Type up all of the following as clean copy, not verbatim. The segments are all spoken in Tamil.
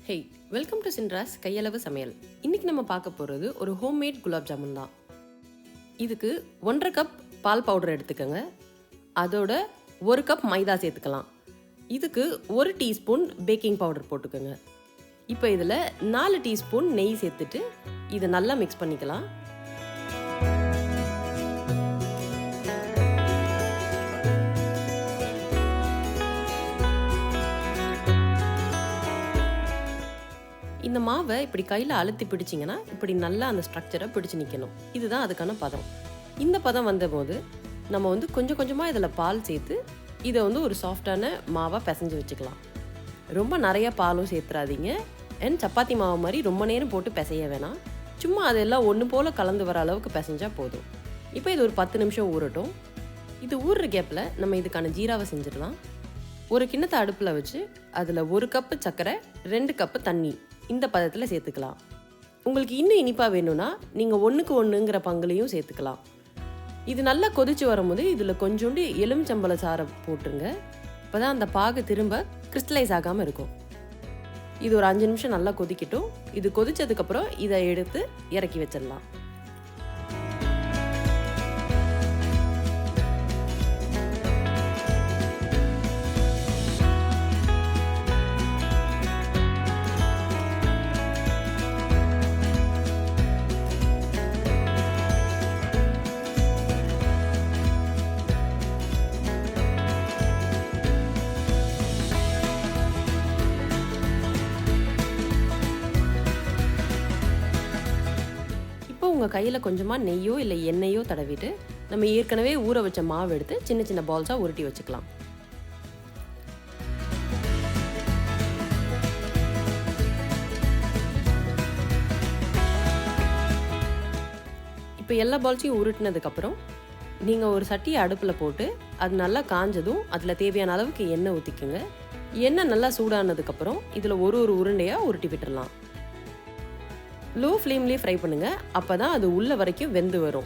ஹே, வெல்கம் டு சின்ராஸ் கையளவு சமையல். இன்னைக்கு நம்ம பார்க்க போகிறது ஒரு ஹோம்மேட் குலாப் ஜாமுன் தான். இதுக்கு 1.5 கப் பால் பவுடர் எடுத்துக்கோங்க. அதோட 1 கப் மைதா சேர்த்துக்கலாம். இதுக்கு 1 டீஸ்பூன் பேக்கிங் பவுடர் போட்டுக்கோங்க. இப்போ இதில் 4 டீஸ்பூன் நெய் சேர்த்துட்டு இதை நல்லா மிக்ஸ் பண்ணிக்கலாம். இந்த மாவை இப்படி கையில் அழுத்தி பிடிச்சிங்கன்னா இப்படி நல்லா அந்த ஸ்ட்ரக்சரை பிடிச்சி நிற்கணும். இதுதான் அதுக்கான பதம். இந்த பதம் வந்தபோது நம்ம கொஞ்சம் கொஞ்சமாக இதில் பால் சேர்த்து இதை ஒரு சாஃப்டான மாவாக பிசைஞ்சு வச்சுக்கலாம். ரொம்ப நிறையா பாலும் சேர்த்துறாதீங்க. அண்ட் சப்பாத்தி மாவு மாதிரி ரொம்ப நேரம் போட்டு பிசைய வேணாம். சும்மா அதெல்லாம் ஒன்று போல் கலந்து வர அளவுக்கு பிசைஞ்சால் போதும். இப்போ இது ஒரு 10 நிமிஷம் ஊறட்டும். இது ஊறுற கேப்பில் நம்ம இதுக்கான ஜீராவை செஞ்சிடலாம். ஒரு கிண்ணத்தை அடுப்பில் வச்சு அதில் 1 கப்பு சர்க்கரை, 2 கப்பு தண்ணி இந்த பதத்தில் சேர்த்துக்கலாம். உங்களுக்கு இன்னும் இனிப்பாக வேணும்னா நீங்கள் 1க்கு 1ங்கிற பங்குலையும் சேர்த்துக்கலாம். இது நல்லா கொதிச்சு வரும்போது இதில் கொஞ்சோண்டு எலுமிச்சம்பழ சாறை போட்டுருங்க. இப்போ தான் அந்த பாகு திரும்ப கிறிஸ்டலைஸ் ஆகாமல் இருக்கும். இது ஒரு 5 நிமிஷம் நல்லா கொதிக்கட்டும். இது கொதிச்சதுக்கப்புறம் இதை எடுத்து இறக்கி வச்சிடலாம். உங்கள் கையில் கொஞ்சமாக நெய்யோ இல்லை எண்ணெயோ தடவிட்டு நம்ம ஏற்கனவே ஊற வச்ச மாவு எடுத்து சின்ன சின்ன பால்ஸாக உருட்டி வச்சுக்கலாம். இப்போ எல்லா பால்ஸையும் உருட்டினதுக்கப்புறம் நீங்கள் ஒரு சட்டியை அடுப்பில் போட்டு அது நல்லா காஞ்சதும் அதில் தேவையான அளவுக்கு எண்ணெய் ஊற்றிக்குங்க. எண்ணெய் நல்லா சூடானதுக்கப்புறம் இதில் ஒரு உருண்டையாக உருட்டி விட்டுடலாம். லோ ஃப்ளேம்லேயே ஃப்ரை பண்ணுங்கள். அப்போ தான் அது உள்ள வரைக்கும் வெந்து வரும்.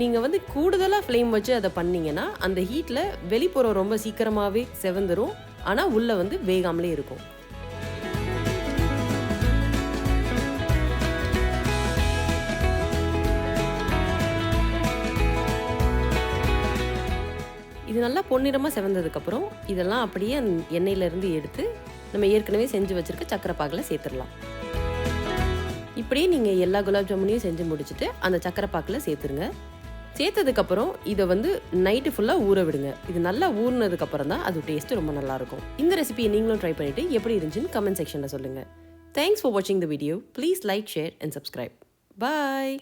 நீங்கள் கூடுதலாக ஃப்ளேம் வச்சு அதை பண்ணிங்கன்னா அந்த ஹீட்டில் வெளிப்புறம் ரொம்ப சீக்கிரமாகவே செவந்துடும். ஆனால் உள்ளே வேகாமலே இருக்கும். இது நல்லா பொன்னிறமாக செவந்ததுக்கப்புறம் இதெல்லாம் அப்படியே எண்ணெயிலேருந்து எடுத்து நம்ம ஏற்கனவே செஞ்சு வச்சுருக்க சக்கரை பாகில் சேர்த்துடலாம். இப்படியே நீங்கள் எல்லா குலாப் ஜாமுனையும் செஞ்சு முடிச்சுட்டு அந்த சக்கரை பாக்கில் சேர்த்துருங்க. சேர்த்ததுக்கப்புறம் இதை நைட்டு ஃபுல்லாக ஊற விடுங்க. இது நல்லா ஊறினதுக்கப்புறம் தான் அது டேஸ்ட்டு ரொம்ப நல்லாயிருக்கும். இந்த ரெசிபியை நீங்களும் ட்ரை பண்ணிவிட்டு எப்படி இருந்துச்சுன்னு கமெண்ட் செக்ஷனில் சொல்லுங்கள். தேங்க்ஸ் ஃபார் வாட்சிங் the video. Please like, share and subscribe. Bye.